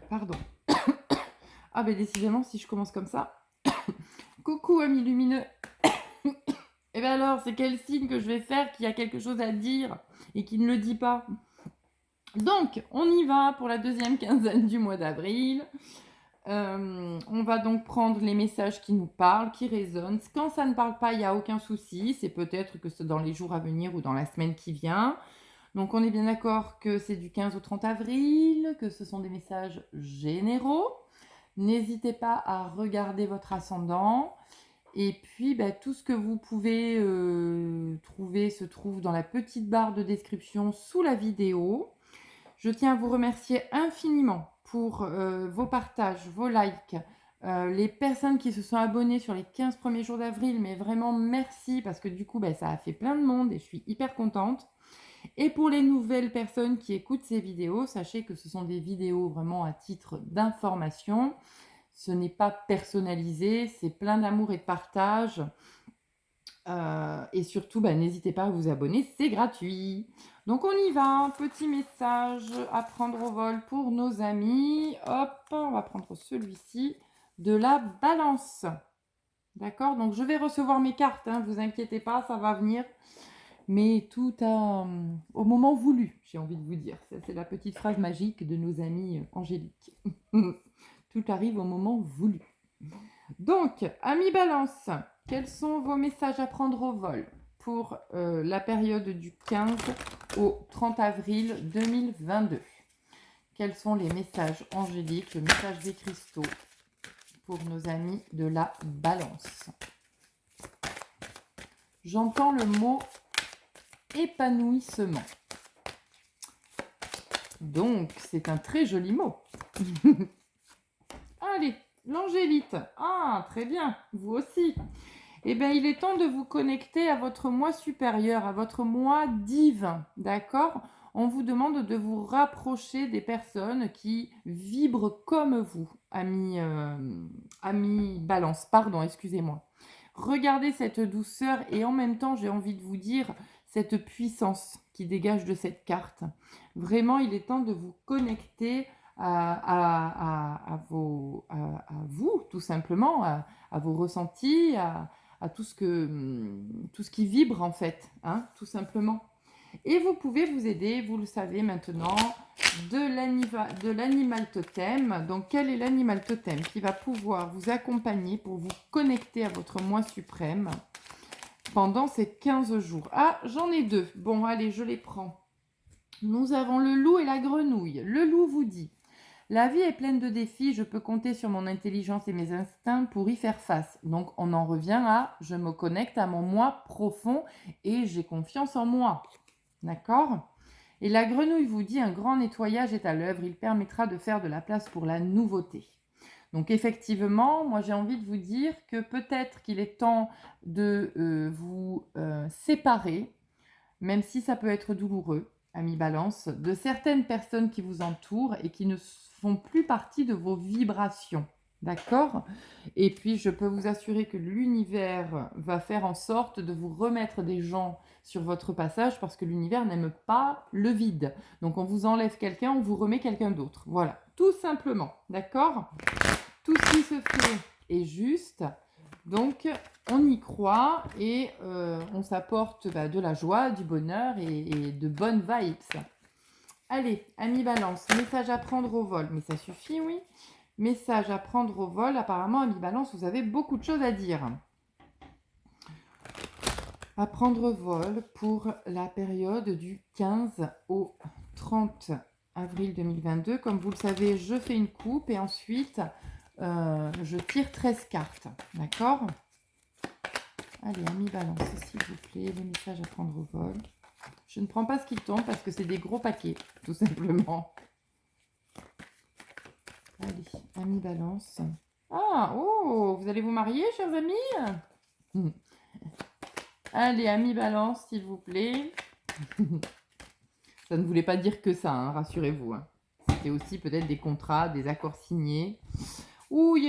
Pardon. Ah ben décidément, si je commence comme ça. Coucou amis lumineux. Et bien alors, c'est quel signe que je vais faire qui a quelque chose à dire et qui ne le dit pas? Donc, on y va pour la deuxième quinzaine du mois d'avril. On va donc prendre les messages qui nous parlent, qui résonnent. Quand ça ne parle pas, il n'y a aucun souci. C'est peut-être que c'est dans les jours à venir ou dans la semaine qui vient. Donc, on est bien d'accord que c'est du 15 au 30 avril, que ce sont des messages généraux. N'hésitez pas à regarder votre ascendant. Et puis, tout ce que vous pouvez trouver se trouve dans la petite barre de description sous la vidéo. Je tiens à vous remercier infiniment pour vos partages, vos likes, les personnes qui se sont abonnées sur les 15 premiers jours d'avril. Mais vraiment, merci parce que du coup, ça a fait plein de monde et je suis hyper contente. Et pour les nouvelles personnes qui écoutent ces vidéos, sachez que ce sont des vidéos vraiment à titre d'information. Ce n'est pas personnalisé, c'est plein d'amour et de partage. Et surtout, n'hésitez pas à vous abonner, c'est gratuit. Donc on y va, petit message à prendre au vol pour nos amis. Hop, on va prendre celui-ci de la balance. D'accord? Donc je vais recevoir mes cartes, hein, vous inquiétez pas, ça va venir. Mais tout au moment voulu, j'ai envie de vous dire. Ça, c'est la petite phrase magique de nos amis angéliques. Tout arrive au moment voulu. Donc, amis Balance, quels sont vos messages à prendre au vol pour la période du 15 au 30 avril 2022? Quels sont les messages angéliques, le message des cristaux pour nos amis de la Balance? J'entends le mot épanouissement. Donc, c'est un très joli mot. Allez, l'angélite. Ah, très bien, vous aussi. Eh bien, il est temps de vous connecter à votre moi supérieur, à votre moi divin, d'accord? On vous demande de vous rapprocher des personnes qui vibrent comme vous, amis Balance, pardon, excusez-moi. Regardez cette douceur et en même temps, j'ai envie de vous dire, cette puissance qui dégage de cette carte. Vraiment, il est temps de vous connecter à vous, tout simplement, à vos ressentis, à tout ce qui vibre en fait, hein, tout simplement. Et vous pouvez vous aider, vous le savez maintenant, de l'animal totem. Donc quel est l'animal totem qui va pouvoir vous accompagner pour vous connecter à votre moi suprême pendant ces 15 jours? Ah, j'en ai deux. Bon, allez, je les prends. Nous avons le loup et la grenouille. Le loup vous dit: la vie est pleine de défis, je peux compter sur mon intelligence et mes instincts pour y faire face. Donc on en revient à je me connecte à mon moi profond et j'ai confiance en moi. D'accord? Et la grenouille vous dit: un grand nettoyage est à l'œuvre, il permettra de faire de la place pour la nouveauté. Donc effectivement, moi j'ai envie de vous dire que peut-être qu'il est temps de vous séparer, même si ça peut être douloureux, amis Balance, de certaines personnes qui vous entourent et qui ne font plus partie de vos vibrations. D'accord? Et puis, je peux vous assurer que l'univers va faire en sorte de vous remettre des gens sur votre passage parce que l'univers n'aime pas le vide. Donc, on vous enlève quelqu'un, on vous remet quelqu'un d'autre. Voilà, tout simplement. D'accord? Tout ce qui se fait est juste. Donc, on y croit et on s'apporte de la joie, du bonheur et de bonnes vibes. Allez, amis Balance, message à prendre au vol. Mais ça suffit, oui. Message à prendre au vol. Apparemment, amis Balance, vous avez beaucoup de choses à dire. À prendre au vol pour la période du 15 au 30 avril 2022. Comme vous le savez, je fais une coupe et ensuite, je tire 13 cartes. D'accord ? Allez, amis Balance, s'il vous plaît, les messages à prendre au vol. Je ne prends pas ce qui tombe parce que c'est des gros paquets, tout simplement. Allez, amis Balance. Ah, oh, vous allez vous marier, chers amis? Allez, amis Balance, s'il vous plaît. Ça ne voulait pas dire que ça, hein, rassurez-vous. Hein. C'était aussi peut-être des contrats, des accords signés. Ou il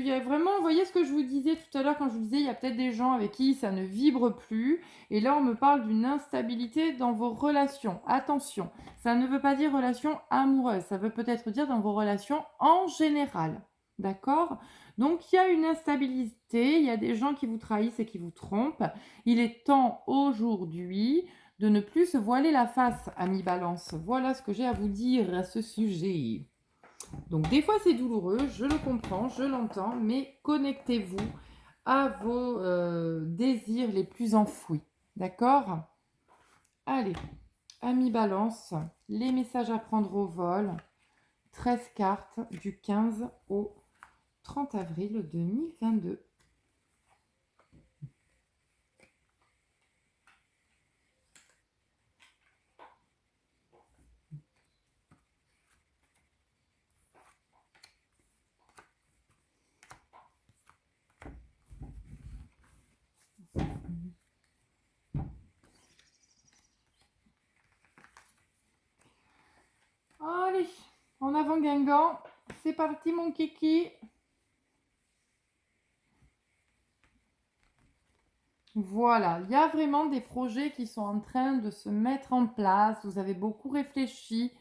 y a vraiment, vous voyez ce que je vous disais tout à l'heure quand je vous disais, il y a peut-être des gens avec qui ça ne vibre plus. Et là, on me parle d'une instabilité dans vos relations. Attention, ça ne veut pas dire relation amoureuse, ça veut peut-être dire dans vos relations en général. D'accord? Donc, il y a une instabilité, il y a des gens qui vous trahissent et qui vous trompent. Il est temps aujourd'hui de ne plus se voiler la face, ami Balance. Voilà ce que j'ai à vous dire à ce sujet. Donc des fois c'est douloureux, je le comprends, je l'entends, mais connectez-vous à vos désirs les plus enfouis. D'accord? Allez, ami Balance, les messages à prendre au vol. 13 cartes du 15 au 30 avril 2022. Allez, en avant Guingamp, c'est parti mon kiki. Voilà, il y a vraiment des projets qui sont en train de se mettre en place. Vous avez beaucoup réfléchi,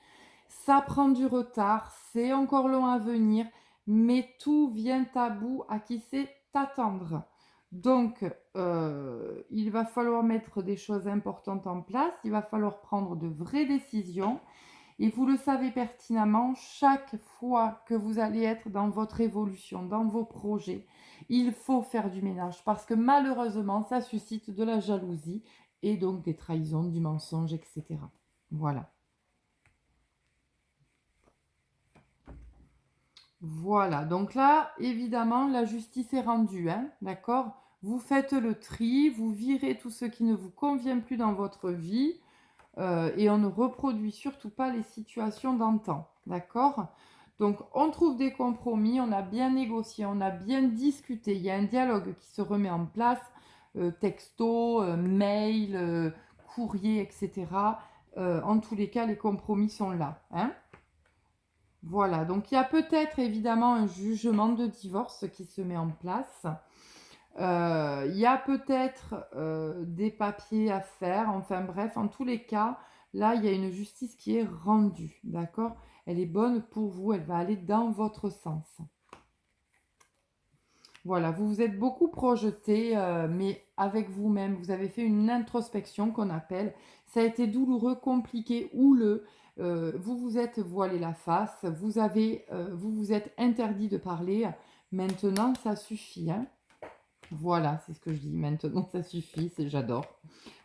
ça prend du retard, c'est encore long à venir, mais tout vient à bout à qui sait t'attendre. Donc, il va falloir mettre des choses importantes en place, il va falloir prendre de vraies décisions. Et vous le savez pertinemment, chaque fois que vous allez être dans votre évolution, dans vos projets, il faut faire du ménage parce que malheureusement, ça suscite de la jalousie et donc des trahisons, du mensonge, etc. Voilà. Voilà, donc là, évidemment, la justice est rendue, hein, d'accord? Vous faites le tri, vous virez tout ce qui ne vous convient plus dans votre vie. Et on ne reproduit surtout pas les situations d'antan, d'accord? Donc on trouve des compromis, on a bien négocié, on a bien discuté, il y a un dialogue qui se remet en place, texto, mail, courrier, etc. En tous les cas, les compromis sont là, hein? Voilà, donc il y a peut-être évidemment un jugement de divorce qui se met en place. Il y a peut-être des papiers à faire, enfin bref, en tous les cas, là, il y a une justice qui est rendue, d'accord? Elle est bonne pour vous, elle va aller dans votre sens. Voilà, vous vous êtes beaucoup projeté, mais avec vous-même, vous avez fait une introspection qu'on appelle. Ça a été douloureux, compliqué, houleux. Vous vous êtes voilé la face, vous vous êtes interdit de parler. Maintenant, ça suffit, hein? Voilà, c'est ce que je dis. Maintenant, ça suffit, j'adore.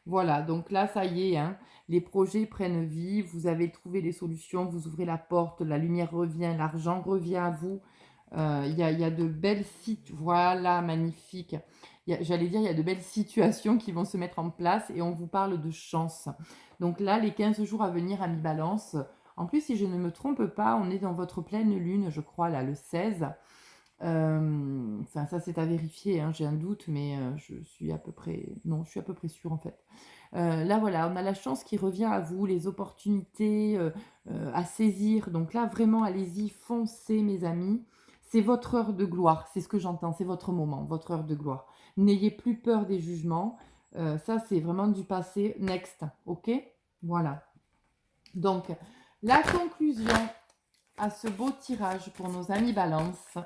Voilà, donc là, ça y est, hein, les projets prennent vie, vous avez trouvé les solutions, vous ouvrez la porte, la lumière revient, l'argent revient à vous. Il y a de belles sites, voilà, magnifique. J'allais dire, il y a de belles situations qui vont se mettre en place et on vous parle de chance. Donc là, les 15 jours à venir à mi-balance. En plus, si je ne me trompe pas, on est dans votre pleine lune, je crois, là, le 16. Enfin, ça c'est à vérifier, hein, j'ai un doute, mais je suis à peu près... Non, je suis à peu près sûre en fait. Là voilà, on a la chance qui revient à vous, les opportunités à saisir. Donc là vraiment, allez-y, foncez mes amis. C'est votre heure de gloire, c'est ce que j'entends, c'est votre moment, votre heure de gloire. N'ayez plus peur des jugements. Ça c'est vraiment du passé. Next, ok? Voilà. Donc, la conclusion à ce beau tirage pour nos amis Balance.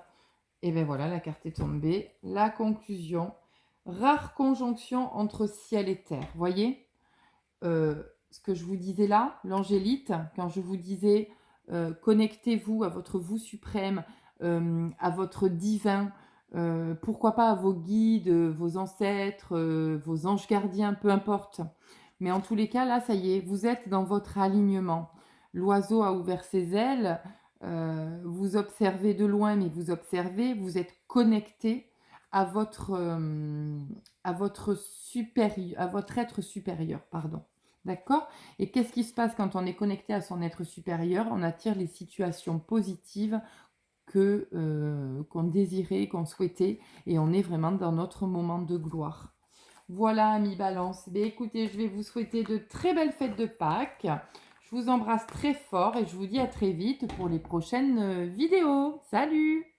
Et bien voilà, la carte est tombée. La conclusion. Rare conjonction entre ciel et terre. Voyez ce que je vous disais là, l'angélite, quand je vous disais connectez-vous à votre vous suprême, à votre divin, pourquoi pas à vos guides, vos ancêtres, vos anges gardiens, peu importe. Mais en tous les cas, là, ça y est, vous êtes dans votre alignement. L'oiseau a ouvert ses ailes, vous observez de loin, mais vous observez, vous êtes connecté à votre supérieur, à votre être supérieur, pardon. D'accord? Et qu'est-ce qui se passe quand on est connecté à son être supérieur? On attire les situations positives qu'on désirait, qu'on souhaitait, et on est vraiment dans notre moment de gloire. Voilà, amis Balance. Mais écoutez, je vais vous souhaiter de très belles fêtes de Pâques. Je vous embrasse très fort et je vous dis à très vite pour les prochaines vidéos. Salut!